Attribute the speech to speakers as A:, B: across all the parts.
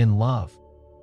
A: In love,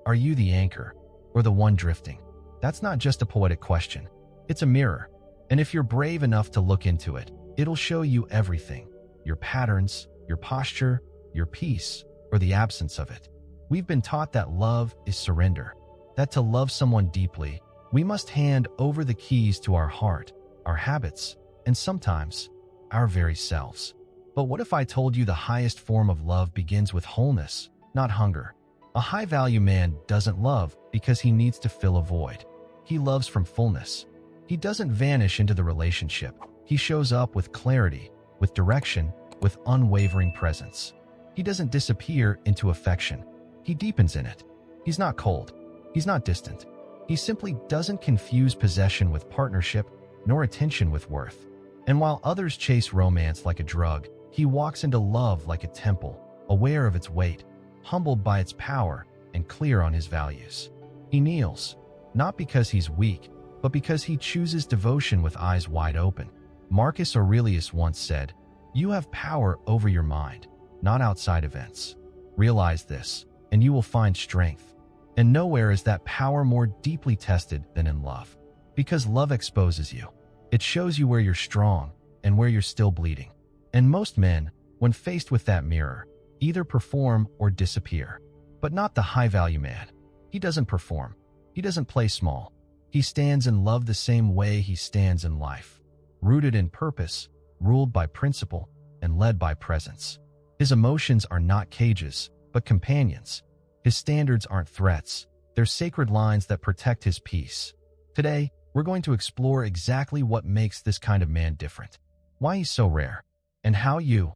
A: are you the anchor or the one drifting? That's not just a poetic question. It's a mirror. And if you're brave enough to look into it, it'll show you everything. Your patterns, your posture, your peace, or the absence of it. We've been taught that love is surrender, that to love someone deeply, we must hand over the keys to our heart, our habits, and sometimes our very selves. But what if I told you the highest form of love begins with wholeness, not hunger? A high-value man doesn't love because he needs to fill a void. He loves from fullness. He doesn't vanish into the relationship. He shows up with clarity, with direction, with unwavering presence. He doesn't disappear into affection. He deepens in it. He's not cold. He's not distant. He simply doesn't confuse possession with partnership, nor attention with worth. And while others chase romance like a drug, he walks into love like a temple, aware of its weight, humbled by its power, and clear on his values. He kneels, not because he's weak, but because he chooses devotion with eyes wide open. Marcus Aurelius once said, "You have power over your mind, not outside events. Realize this, and you will find strength." And nowhere is that power more deeply tested than in love. Because love exposes you. It shows you where you're strong and where you're still bleeding. And most men, when faced with that mirror, either perform or disappear. But not the high-value man. He doesn't perform. He doesn't play small. He stands in love the same way he stands in life. Rooted in purpose, ruled by principle, and led by presence. His emotions are not cages, but companions. His standards aren't threats. They're sacred lines that protect his peace. Today, we're going to explore exactly what makes this kind of man different, why he's so rare, and how you,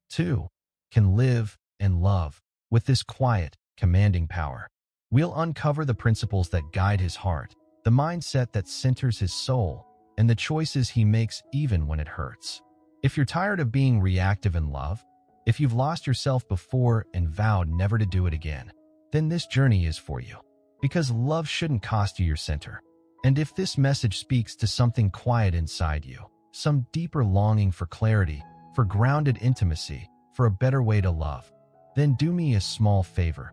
A: too, can live and love with this quiet, commanding power. We'll uncover the principles that guide his heart, the mindset that centers his soul, and the choices he makes even when it hurts. If you're tired of being reactive in love, if you've lost yourself before and vowed never to do it again, then this journey is for you. Because love shouldn't cost you your center. And if this message speaks to something quiet inside you, some deeper longing for clarity, for grounded intimacy, for a better way to love, then do me a small favor.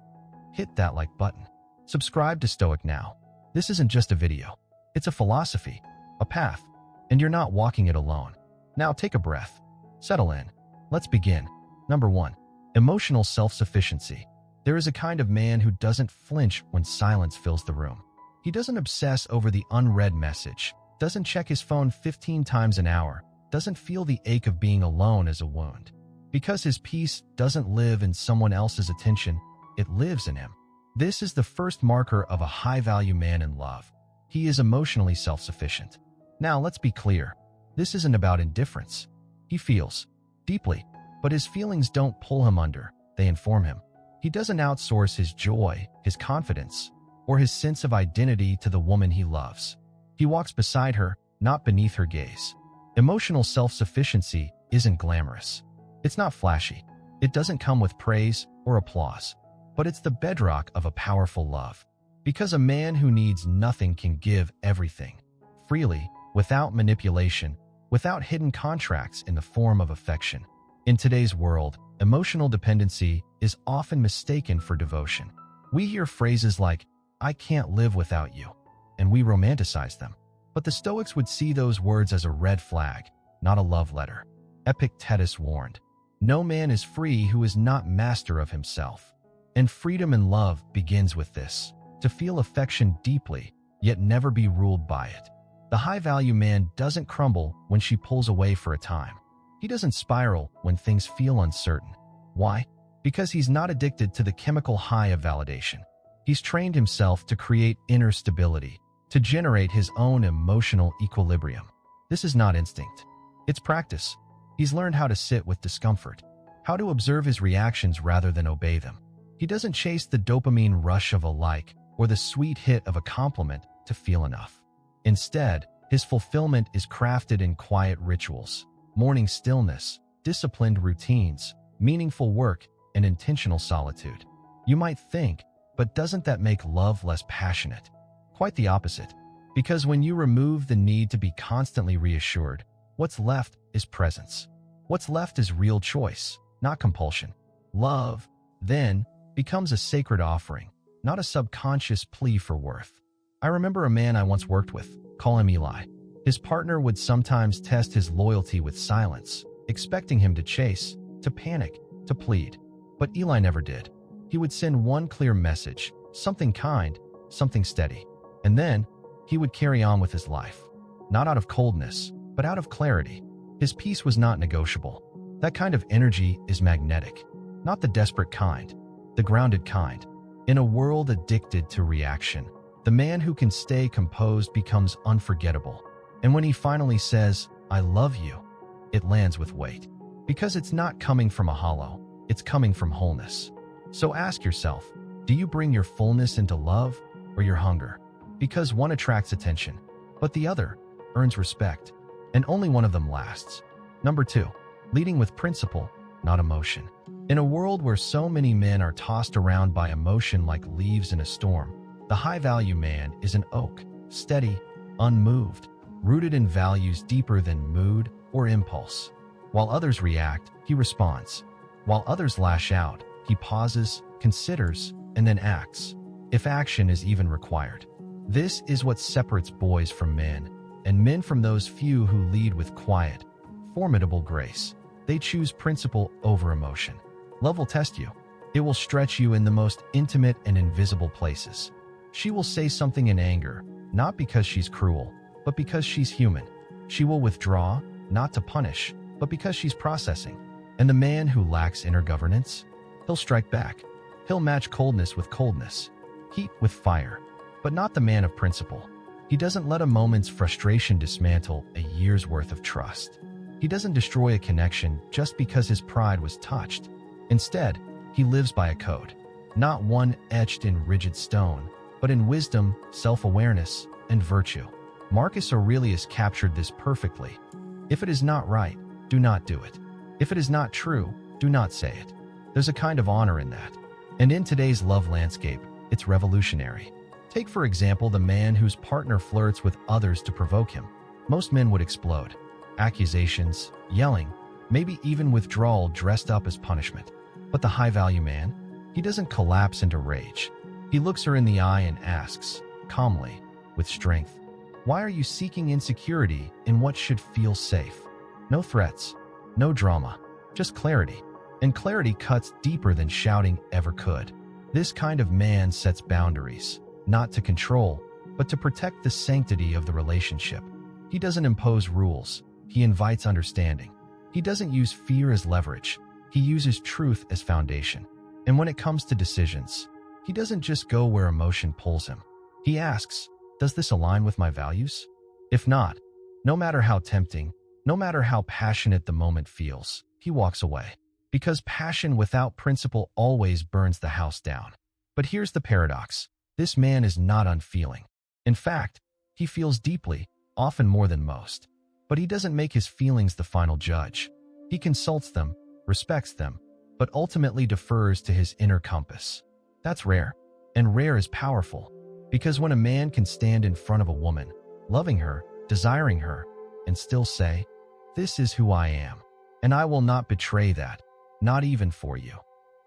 A: Hit that like button. Subscribe to Stoic Now. This isn't just a video. It's a philosophy, a path, and you're not walking it alone. Now take a breath. Settle in. Let's begin. Number 1. Emotional self-sufficiency. There is a kind of man who doesn't flinch when silence fills the room. He doesn't obsess over the unread message, doesn't check his phone 15 times an hour, doesn't feel the ache of being alone as a wound. Because his peace doesn't live in someone else's attention, it lives in him. This is the first marker of a high-value man in love. He is emotionally self-sufficient. Now, let's be clear. This isn't about indifference. He feels deeply, but his feelings don't pull him under. They inform him. He doesn't outsource his joy, his confidence, or his sense of identity to the woman he loves. He walks beside her, not beneath her gaze. Emotional self-sufficiency isn't glamorous. It's not flashy. It doesn't come with praise or applause. But it's the bedrock of a powerful love. Because a man who needs nothing can give everything, freely, without manipulation, without hidden contracts in the form of affection. In today's world, emotional dependency is often mistaken for devotion. We hear phrases like, "I can't live without you," and we romanticize them. But the Stoics would see those words as a red flag, not a love letter. Epictetus warned, "No man is free who is not master of himself." And freedom in love begins with this, to feel affection deeply, yet never be ruled by it. The high-value man doesn't crumble when she pulls away for a time. He doesn't spiral when things feel uncertain. Why? Because he's not addicted to the chemical high of validation. He's trained himself to create inner stability, to generate his own emotional equilibrium. This is not instinct. It's practice. He's learned how to sit with discomfort, how to observe his reactions rather than obey them. He doesn't chase the dopamine rush of a like or the sweet hit of a compliment to feel enough. Instead, his fulfillment is crafted in quiet rituals, morning stillness, disciplined routines, meaningful work, and intentional solitude. You might think, but doesn't that make love less passionate? Quite the opposite. Because when you remove the need to be constantly reassured, what's left is presence. What's left is real choice, not compulsion. Love, then, becomes a sacred offering, not a subconscious plea for worth. I remember a man I once worked with, call him Eli. His partner would sometimes test his loyalty with silence, expecting him to chase, to panic, to plead. But Eli never did. He would send one clear message, something kind, something steady. And then, he would carry on with his life. Not out of coldness, but out of clarity. His peace was not negotiable. That kind of energy is magnetic. Not the desperate kind, the grounded kind. In a world addicted to reaction, the man who can stay composed becomes unforgettable. And when he finally says, "I love you," it lands with weight. Because it's not coming from a hollow, it's coming from wholeness. So ask yourself, do you bring your fullness into love or your hunger? Because one attracts attention, but the other earns respect, and only one of them lasts. Number 2, leading with principle, not emotion. In a world where so many men are tossed around by emotion like leaves in a storm, the high-value man is an oak, steady, unmoved, rooted in values deeper than mood or impulse. While others react, he responds. While others lash out, he pauses, considers, and then acts, if action is even required. This is what separates boys from men, and men from those few who lead with quiet, formidable grace. They choose principle over emotion. Love will test you. It will stretch you in the most intimate and invisible places. She will say something in anger, not because she's cruel, but because she's human. She will withdraw, not to punish, but because she's processing. And the man who lacks inner governance, he'll strike back. He'll match coldness with coldness, heat with fire, but not the man of principle. He doesn't let a moment's frustration dismantle a year's worth of trust. He doesn't destroy a connection just because his pride was touched. Instead, he lives by a code, not one etched in rigid stone, but in wisdom, self-awareness, and virtue. Marcus Aurelius captured this perfectly. If it is not right, do not do it. If it is not true, do not say it. There's a kind of honor in that. And in today's love landscape, it's revolutionary. Take, for example, the man whose partner flirts with others to provoke him. Most men would explode. Accusations, yelling, maybe even withdrawal dressed up as punishment. But the high-value man, he doesn't collapse into rage. He looks her in the eye and asks, calmly, with strength, "Why are you seeking insecurity in what should feel safe?" No threats, no drama, just clarity. And clarity cuts deeper than shouting ever could. This kind of man sets boundaries, not to control, but to protect the sanctity of the relationship. He doesn't impose rules, he invites understanding. He doesn't use fear as leverage, he uses truth as foundation. And when it comes to decisions, he doesn't just go where emotion pulls him. He asks, does this align with my values? If not, no matter how tempting, no matter how passionate the moment feels, he walks away. Because passion without principle always burns the house down. But here's the paradox. This man is not unfeeling. In fact, he feels deeply, often more than most. But he doesn't make his feelings the final judge. He consults them, respects them, but ultimately defers to his inner compass. That's rare. And rare is powerful. Because when a man can stand in front of a woman, loving her, desiring her, and still say, "This is who I am, and I will not betray that, not even for you,"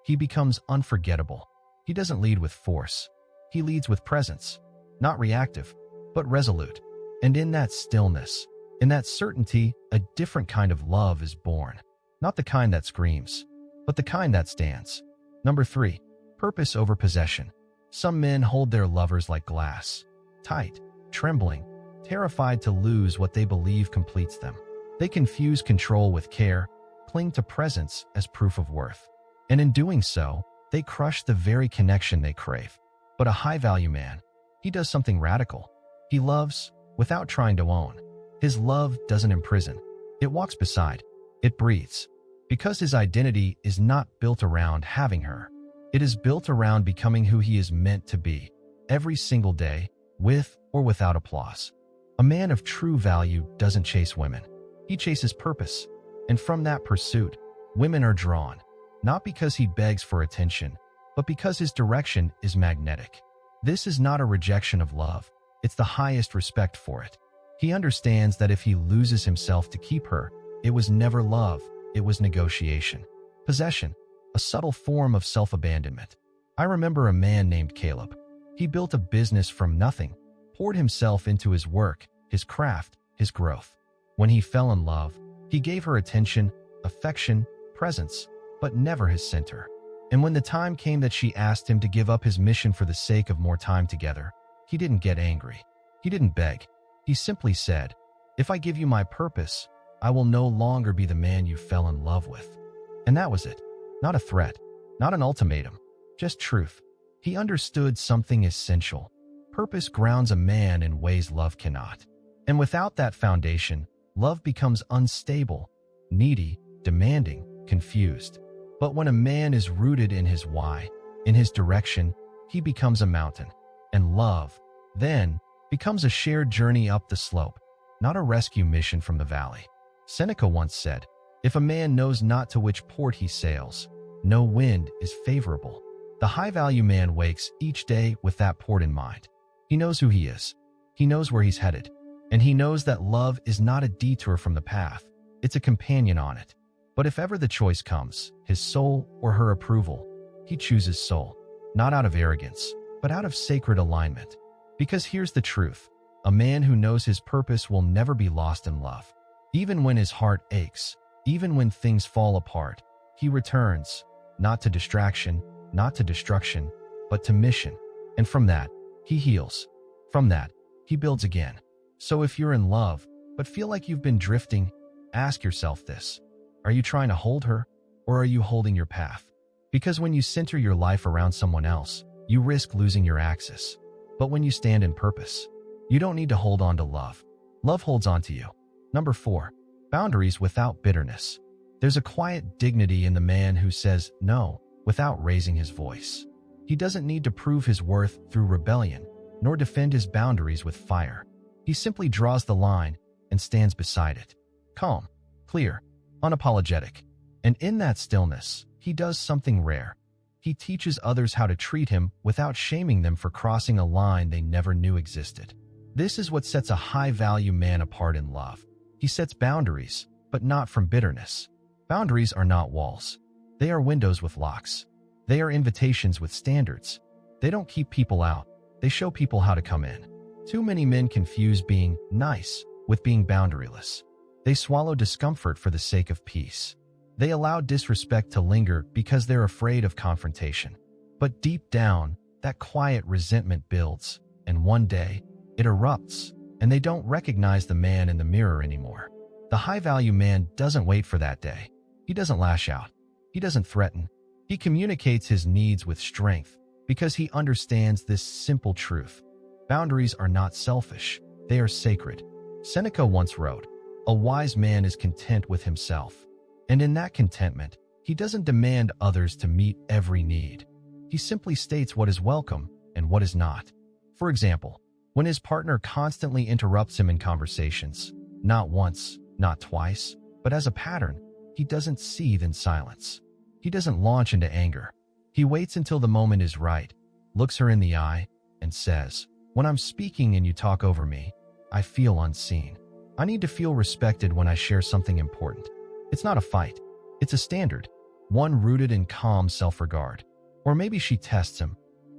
A: he becomes unforgettable. He doesn't lead with force. He leads with presence, not reactive, but resolute. And in that stillness, in that certainty, a different kind of love is born. Not the kind that screams, but the kind that stands. Number 3, purpose over possession. Some men hold their lovers like glass, tight, trembling, terrified to lose what they believe completes them. They confuse control with care, cling to presence as proof of worth. And in doing so, they crush the very connection they crave. But a high-value man, he does something radical. He loves without trying to own. His love doesn't imprison. It walks beside. It breathes. Because his identity is not built around having her. It is built around becoming who he is meant to be, every single day, with or without applause. A man of true value doesn't chase women. He chases purpose. And from that pursuit, women are drawn, not because he begs for attention, but because his direction is magnetic. This is not a rejection of love, it's the highest respect for it. He understands that if he loses himself to keep her, it was never love, it was negotiation. Possession, a subtle form of self-abandonment. I remember a man named Caleb. He built a business from nothing, poured himself into his work, his craft, his growth. When he fell in love, he gave her attention, affection, presence, but never his center. And when the time came that she asked him to give up his mission for the sake of more time together, he didn't get angry. He didn't beg. He simply said, "If I give you my purpose, I will no longer be the man you fell in love with." And that was it. Not a threat, not an ultimatum, just truth. He understood something essential. Purpose grounds a man in ways love cannot. And without that foundation, love becomes unstable, needy, demanding, confused. But when a man is rooted in his why, in his direction, he becomes a mountain. And love, then, becomes a shared journey up the slope, not a rescue mission from the valley. Seneca once said, "If a man knows not to which port he sails, no wind is favorable." The high-value man wakes each day with that port in mind. He knows who he is. He knows where he's headed. And he knows that love is not a detour from the path. It's a companion on it. But if ever the choice comes, his soul or her approval, he chooses soul, not out of arrogance, but out of sacred alignment. Because here's the truth. A man who knows his purpose will never be lost in love. Even when his heart aches, even when things fall apart, he returns, not to distraction, not to destruction, but to mission. And from that, he heals. From that, he builds again. So if you're in love, but feel like you've been drifting, ask yourself this. Are you trying to hold her, or are you holding your path? Because when you center your life around someone else, you risk losing your axis. But when you stand in purpose, you don't need to hold on to love. Love holds on to you. Number 4, boundaries without bitterness. There's a quiet dignity in the man who says no without raising his voice. He doesn't need to prove his worth through rebellion, nor defend his boundaries with fire. He simply draws the line and stands beside it. Calm, clear, unapologetic. And in that stillness, he does something rare. He teaches others how to treat him without shaming them for crossing a line they never knew existed. This is what sets a high-value man apart in love. He sets boundaries, but not from bitterness. Boundaries are not walls. They are windows with locks. They are invitations with standards. They don't keep people out. They show people how to come in. Too many men confuse being nice with being boundaryless. They swallow discomfort for the sake of peace. They allow disrespect to linger because they're afraid of confrontation. But deep down, that quiet resentment builds, and one day, it erupts, and they don't recognize the man in the mirror anymore. The high-value man doesn't wait for that day. He doesn't lash out. He doesn't threaten. He communicates his needs with strength because he understands this simple truth. Boundaries are not selfish. They are sacred. Seneca once wrote, "A wise man is content with himself." And in that contentment, he doesn't demand others to meet every need. He simply states what is welcome and what is not. For example, when his partner constantly interrupts him in conversations, not once, not twice, but as a pattern, he doesn't seethe in silence. He doesn't launch into anger. He waits until the moment is right, looks her in the eye, and says, "When I'm speaking and you talk over me, I feel unseen. I need to feel respected when I share something important." It's not a fight. It's a standard, one rooted in calm self-regard. Or maybe she tests him,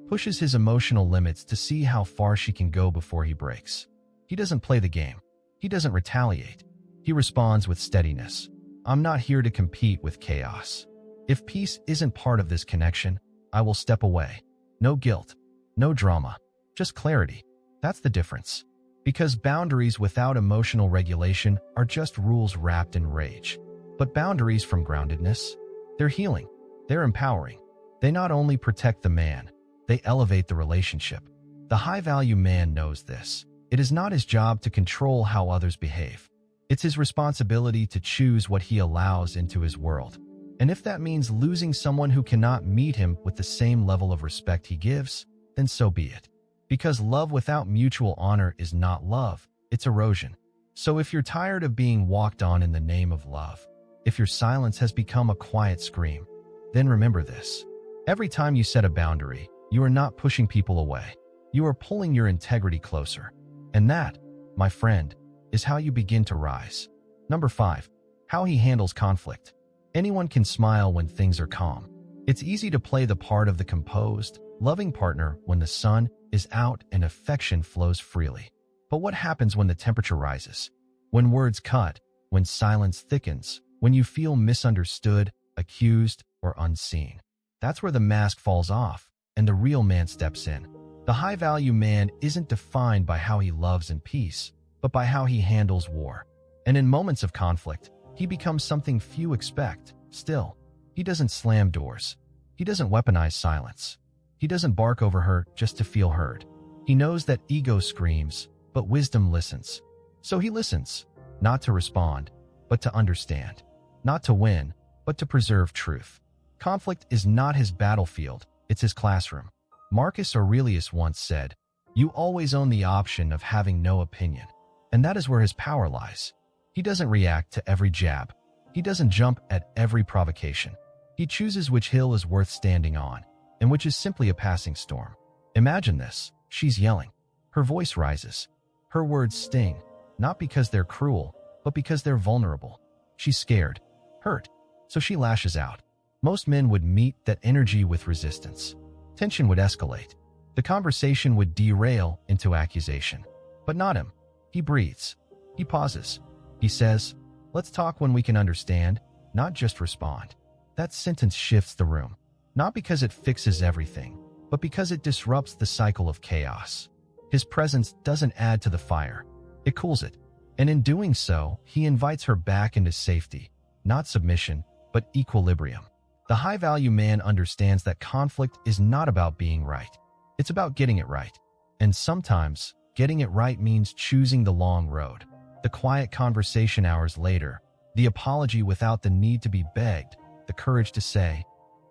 A: pushes his emotional limits to see how far she can go before he breaks. He doesn't play the game. He doesn't retaliate. He responds with steadiness. "I'm not here to compete with chaos. If peace isn't part of this connection, I will step away." No guilt, no drama, just clarity. That's the difference. Because boundaries without emotional regulation are just rules wrapped in rage. But boundaries from groundedness, they're healing, they're empowering. They not only protect the man, they elevate the relationship. The high-value man knows this. It is not his job to control how others behave. It's his responsibility to choose what he allows into his world. And if that means losing someone who cannot meet him with the same level of respect he gives, then so be it. Because love without mutual honor is not love, it's erosion. So if you're tired of being walked on in the name of love, if your silence has become a quiet scream, then remember this. Every time you set a boundary, you are not pushing people away. You are pulling your integrity closer. And that, my friend, is how you begin to rise. Number 5, how he handles conflict. Anyone can smile when things are calm. It's easy to play the part of the composed, loving partner when the sun is out and affection flows freely. But what happens when the temperature rises? When words cut, when silence thickens, when you feel misunderstood, accused, or unseen? That's where the mask falls off and the real man steps in. The high-value man isn't defined by how he loves in peace, but by how he handles war. And in moments of conflict, he becomes something few expect. Still, he doesn't slam doors. He doesn't weaponize silence. He doesn't bark over her just to feel heard. He knows that ego screams, but wisdom listens. So he listens, not to respond, but to understand. Not to win, but to preserve truth. Conflict is not his battlefield, it's his classroom. Marcus Aurelius once said, "You always own the option of having no opinion." And that is where his power lies. He doesn't react to every jab. He doesn't jump at every provocation. He chooses which hill is worth standing on, and which is simply a passing storm. Imagine this. She's yelling. Her voice rises. Her words sting, not because they're cruel, but because they're vulnerable. She's scared, hurt, so she lashes out. Most men would meet that energy with resistance. Tension would escalate. The conversation would derail into accusation. But not him. He breathes. He pauses. He says, "Let's talk when we can understand, not just respond." That sentence shifts the room. Not because it fixes everything, but because it disrupts the cycle of chaos. His presence doesn't add to the fire. It cools it. And in doing so, he invites her back into safety, not submission, but equilibrium. The high-value man understands that conflict is not about being right. It's about getting it right. And sometimes, getting it right means choosing the long road. The quiet conversation hours later, the apology without the need to be begged, the courage to say,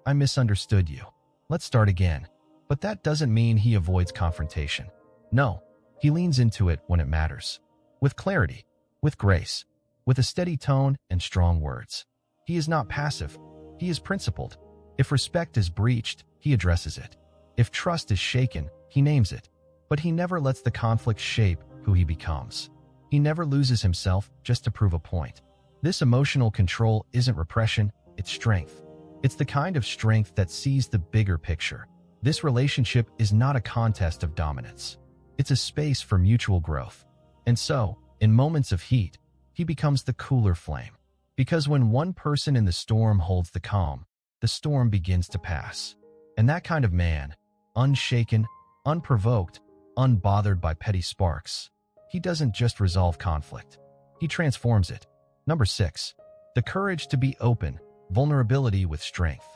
A: "I misunderstood you. Let's start again." But that doesn't mean he avoids confrontation. No, he leans into it when it matters. With clarity, with grace, with a steady tone and strong words. He is not passive. He is principled. If respect is breached, he addresses it. If trust is shaken, he names it. But he never lets the conflict shape who he becomes. He never loses himself just to prove a point. This emotional control isn't repression, it's strength. It's the kind of strength that sees the bigger picture. This relationship is not a contest of dominance. It's a space for mutual growth. And so, in moments of heat, he becomes the cooler flame. Because when one person in the storm holds the calm, the storm begins to pass. And that kind of man, unshaken, unprovoked, unbothered by petty sparks, he doesn't just resolve conflict. He transforms it. Number 6. The courage to be open, vulnerability with strength.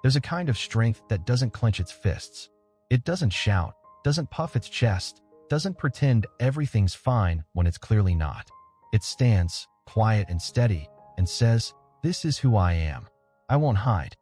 A: There's a kind of strength that doesn't clench its fists. It doesn't shout, doesn't puff its chest, doesn't pretend everything's fine when it's clearly not. It stands, quiet and steady, and says, "This is who I am. I won't hide."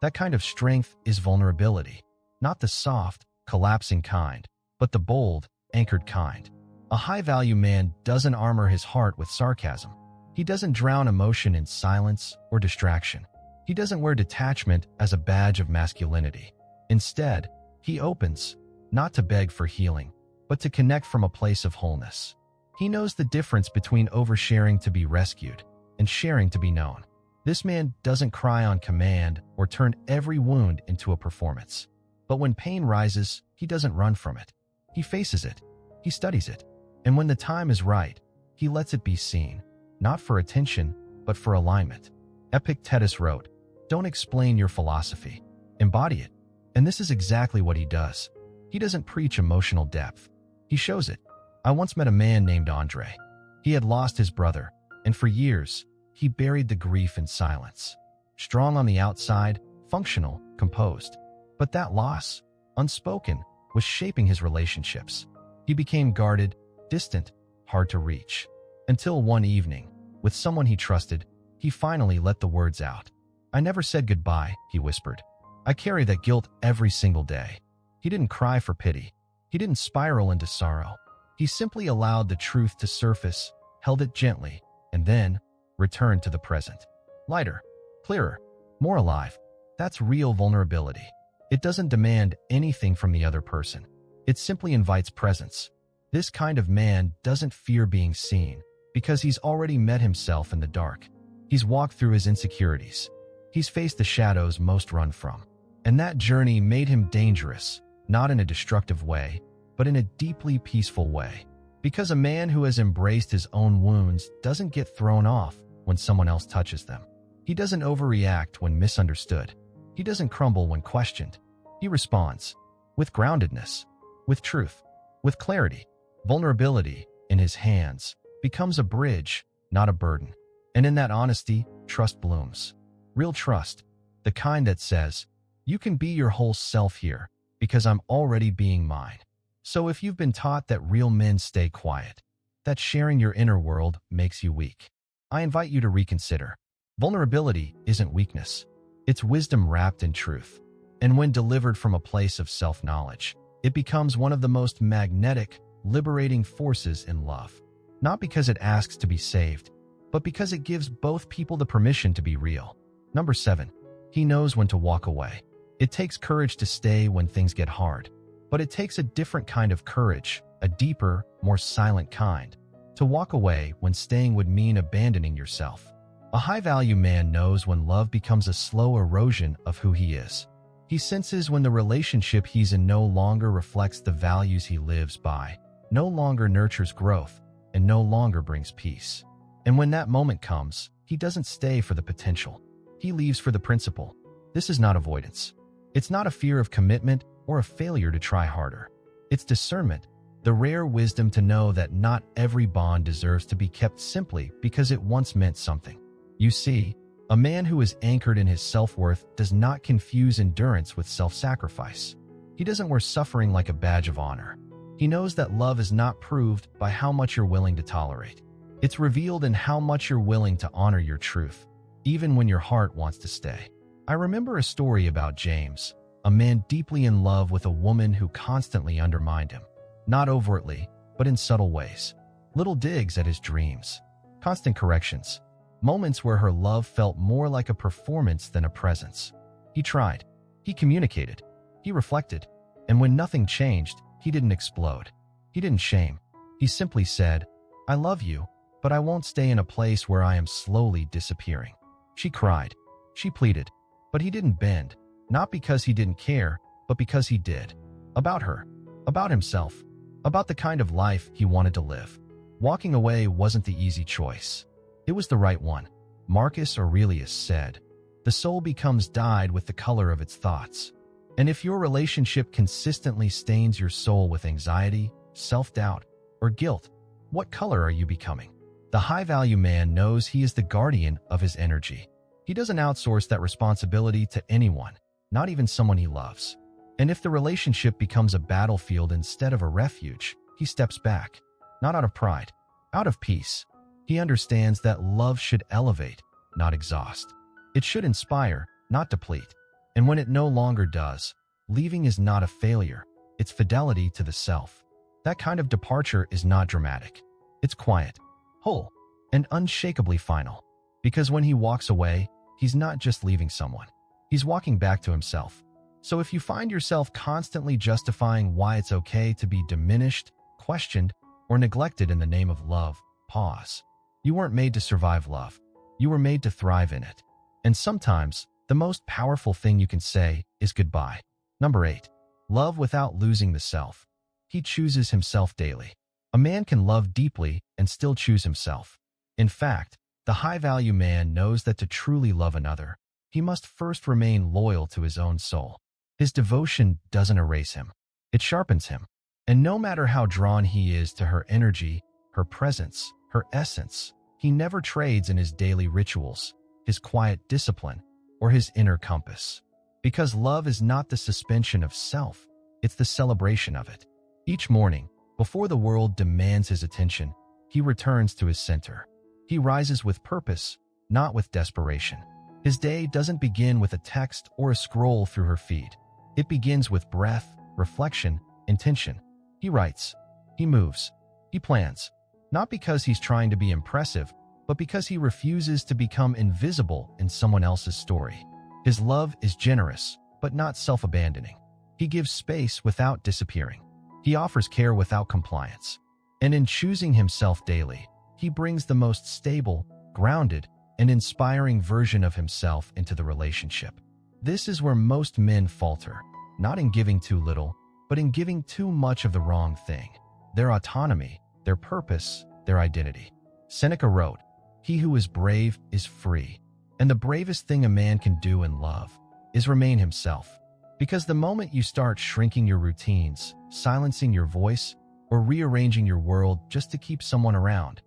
A: That kind of strength is vulnerability. Not the soft, collapsing kind, but the bold, anchored kind. A high-value man doesn't armor his heart with sarcasm. He doesn't drown emotion in silence or distraction. He doesn't wear detachment as a badge of masculinity. Instead, he opens, not to beg for healing, but to connect from a place of wholeness. He knows the difference between oversharing to be rescued and sharing to be known. This man doesn't cry on command or turn every wound into a performance. But when pain rises, he doesn't run from it. He faces it. He studies it. And when the time is right, he lets it be seen, not for attention, but for alignment. Epictetus wrote, "Don't explain your philosophy. Embody it." And this is exactly what he does. He doesn't preach emotional depth. He shows it. I once met a man named Andre. He had lost his brother, and for years, he buried the grief in silence. Strong on the outside, functional, composed. But that loss, unspoken, was shaping his relationships. He became guarded, distant, hard to reach. Until one evening, with someone he trusted, he finally let the words out. "I never said goodbye," he whispered. "I carry that guilt every single day." He didn't cry for pity. He didn't spiral into sorrow. He simply allowed the truth to surface, held it gently, and then returned to the present. Lighter, clearer, more alive. That's real vulnerability. It doesn't demand anything from the other person. It simply invites presence. This kind of man doesn't fear being seen because he's already met himself in the dark. He's walked through his insecurities. He's faced the shadows most run from. And that journey made him dangerous, not in a destructive way, but in a deeply peaceful way. Because a man who has embraced his own wounds doesn't get thrown off when someone else touches them. He doesn't overreact when misunderstood. He doesn't crumble when questioned. He responds with groundedness, with truth, with clarity. Vulnerability, in his hands, becomes a bridge, not a burden. And in that honesty, trust blooms. Real trust, the kind that says, you can be your whole self here because I'm already being mine. So if you've been taught that real men stay quiet, that sharing your inner world makes you weak, I invite you to reconsider. Vulnerability isn't weakness. It's wisdom wrapped in truth. And when delivered from a place of self-knowledge, it becomes one of the most magnetic, liberating forces in love. Not because it asks to be saved, but because it gives both people the permission to be real. Number 7. He knows when to walk away. It takes courage to stay when things get hard. But it takes a different kind of courage, a deeper, more silent kind, to walk away when staying would mean abandoning yourself. A high-value man knows when love becomes a slow erosion of who he is. He senses when the relationship he's in no longer reflects the values he lives by, no longer nurtures growth, and no longer brings peace. And when that moment comes, he doesn't stay for the potential. He leaves for the principle. This is not avoidance. It's not a fear of commitment or a failure to try harder. It's discernment, the rare wisdom to know that not every bond deserves to be kept simply because it once meant something. You see, a man who is anchored in his self-worth does not confuse endurance with self-sacrifice. He doesn't wear suffering like a badge of honor. He knows that love is not proved by how much you're willing to tolerate. It's revealed in how much you're willing to honor your truth, even when your heart wants to stay. I remember a story about James, a man deeply in love with a woman who constantly undermined him. Not overtly, but in subtle ways. Little digs at his dreams. Constant corrections. Moments where her love felt more like a performance than a presence. He tried. He communicated. He reflected. And when nothing changed, he didn't explode. He didn't shame. He simply said, I love you, but I won't stay in a place where I am slowly disappearing. She cried. She pleaded. But he didn't bend. Not because he didn't care, but because he did. About her. About himself. About the kind of life he wanted to live. Walking away wasn't the easy choice. It was the right one. Marcus Aurelius said, the soul becomes dyed with the color of its thoughts. And if your relationship consistently stains your soul with anxiety, self-doubt, or guilt, what color are you becoming? The high-value man knows he is the guardian of his energy. He doesn't outsource that responsibility to anyone, not even someone he loves. And if the relationship becomes a battlefield instead of a refuge, he steps back, not out of pride, out of peace. He understands that love should elevate, not exhaust. It should inspire, not deplete. And when it no longer does, leaving is not a failure, it's fidelity to the self. That kind of departure is not dramatic. It's quiet, whole, and unshakably final. Because when he walks away, he's not just leaving someone. He's walking back to himself. So if you find yourself constantly justifying why it's okay to be diminished, questioned, or neglected in the name of love, pause. You weren't made to survive love. You were made to thrive in it. And sometimes, the most powerful thing you can say is goodbye. Number 8. Love without losing the self. He chooses himself daily. A man can love deeply and still choose himself. In fact, the high-value man knows that to truly love another, he must first remain loyal to his own soul. His devotion doesn't erase him. It sharpens him. And no matter how drawn he is to her energy, her presence, her essence, he never trades in his daily rituals, his quiet discipline, or his inner compass. Because love is not the suspension of self, it's the celebration of it. Each morning, before the world demands his attention, he returns to his center. He rises with purpose, not with desperation. His day doesn't begin with a text or a scroll through her feed. It begins with breath, reflection, intention. He writes. He moves. He plans. Not because he's trying to be impressive, but because he refuses to become invisible in someone else's story. His love is generous, but not self-abandoning. He gives space without disappearing. He offers care without compliance. And in choosing himself daily, he brings the most stable, grounded, and inspiring version of himself into the relationship. This is where most men falter, not in giving too little, but in giving too much of the wrong thing: their autonomy, their purpose, their identity. Seneca wrote, "He who is brave is free." And the bravest thing a man can do in love is remain himself. Because the moment you start shrinking your routines, silencing your voice, or rearranging your world just to keep someone around,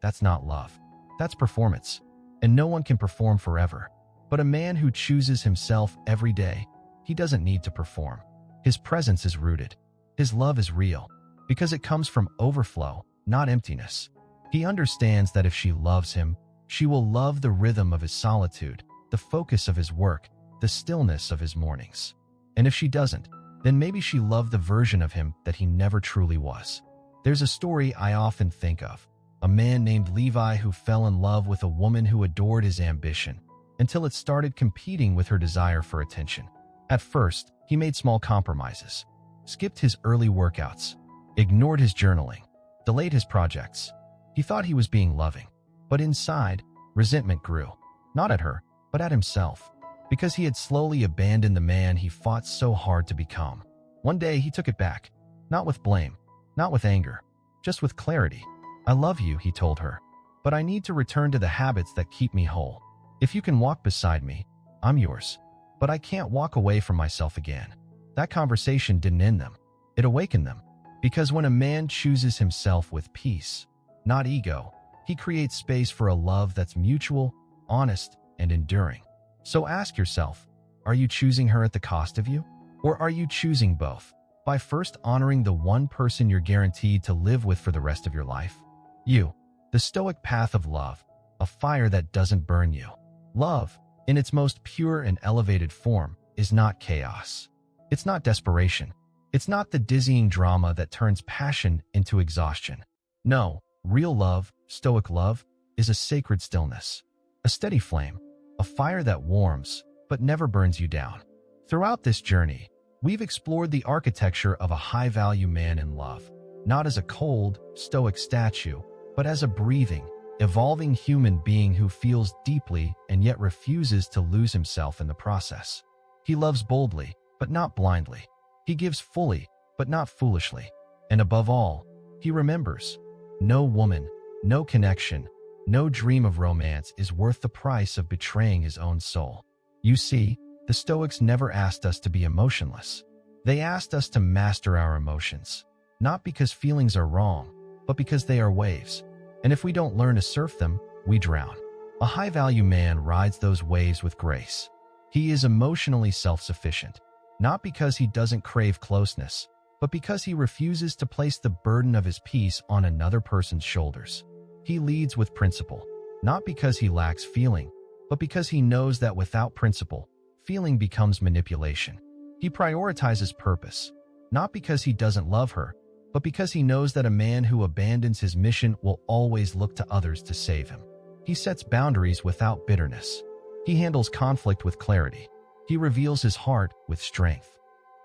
A: that's not love. That's performance. And no one can perform forever. But a man who chooses himself every day, he doesn't need to perform. His presence is rooted. His love is real, because it comes from overflow, not emptiness. He understands that if she loves him, she will love the rhythm of his solitude, the focus of his work, the stillness of his mornings. And if she doesn't, then maybe she loved the version of him that he never truly was. There's a story I often think of: a man named Levi who fell in love with a woman who adored his ambition, until it started competing with her desire for attention. At first, he made small compromises, skipped his early workouts, ignored his journaling, delayed his projects. He thought he was being loving, but inside, resentment grew, not at her, but at himself, because he had slowly abandoned the man he fought so hard to become. One day, he took it back, not with blame, not with anger, just with clarity. "I love you," he told her, "but I need to return to the habits that keep me whole. If you can walk beside me, I'm yours, but I can't walk away from myself again." That conversation didn't end them. It awakened them, because when a man chooses himself with peace, not ego, he creates space for a love that's mutual, honest, and enduring. So ask yourself, are you choosing her at the cost of you? Or are you choosing both, by first honoring the one person you're guaranteed to live with for the rest of your life? You, the Stoic path of love, a fire that doesn't burn you. Love, in its most pure and elevated form, is not chaos. It's not desperation. It's not the dizzying drama that turns passion into exhaustion. No, real love, Stoic love, is a sacred stillness, a steady flame, a fire that warms but never burns you down. Throughout this journey, we've explored the architecture of a high-value man in love, not as a cold, stoic statue, but as a breathing, evolving human being who feels deeply and yet refuses to lose himself in the process. He loves boldly, but not blindly. He gives fully, but not foolishly. And above all, he remembers: no woman, no connection, no dream of romance is worth the price of betraying his own soul. You see, the Stoics never asked us to be emotionless. They asked us to master our emotions, not because feelings are wrong, but because they are waves. And if we don't learn to surf them, we drown. A high-value man rides those waves with grace. He is emotionally self-sufficient, not because he doesn't crave closeness, but because he refuses to place the burden of his peace on another person's shoulders. He leads with principle, not because he lacks feeling, but because he knows that without principle, feeling becomes manipulation. He prioritizes purpose, not because he doesn't love her, but because he knows that a man who abandons his mission will always look to others to save him. He sets boundaries without bitterness. He handles conflict with clarity. He reveals his heart with strength.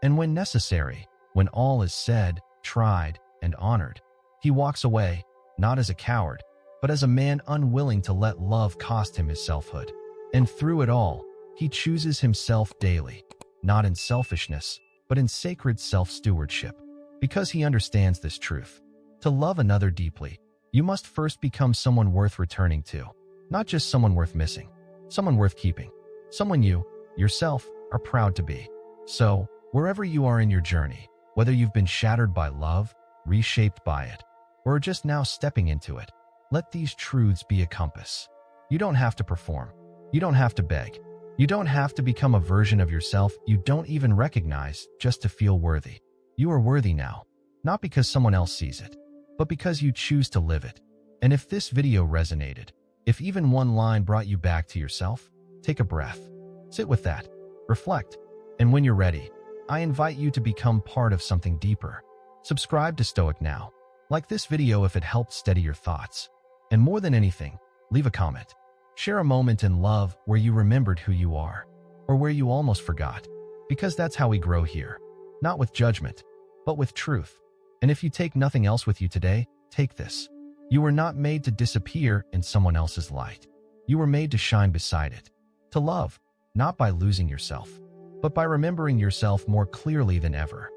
A: And when necessary, when all is said, tried, and honored, he walks away, not as a coward, but as a man unwilling to let love cost him his selfhood. And through it all, he chooses himself daily, not in selfishness, but in sacred self-stewardship. Because he understands this truth: to love another deeply, you must first become someone worth returning to, not just someone worth missing, someone worth keeping, someone you, yourself, are proud to be. So, wherever you are in your journey, whether you've been shattered by love, reshaped by it, or are just now stepping into it, let these truths be a compass. You don't have to perform. You don't have to beg. You don't have to become a version of yourself you don't even recognize just to feel worthy. You are worthy now, not because someone else sees it, but because you choose to live it. And if this video resonated, if even one line brought you back to yourself, take a breath. Sit with that. Reflect. And when you're ready, I invite you to become part of something deeper. Subscribe to Stoic Now. Like this video if it helped steady your thoughts. And more than anything, leave a comment. Share a moment in love where you remembered who you are, or where you almost forgot. Because that's how we grow here. Not with judgment, but with truth. And if you take nothing else with you today, take this. You were not made to disappear in someone else's light. You were made to shine beside it. To love, not by losing yourself, but by remembering yourself more clearly than ever.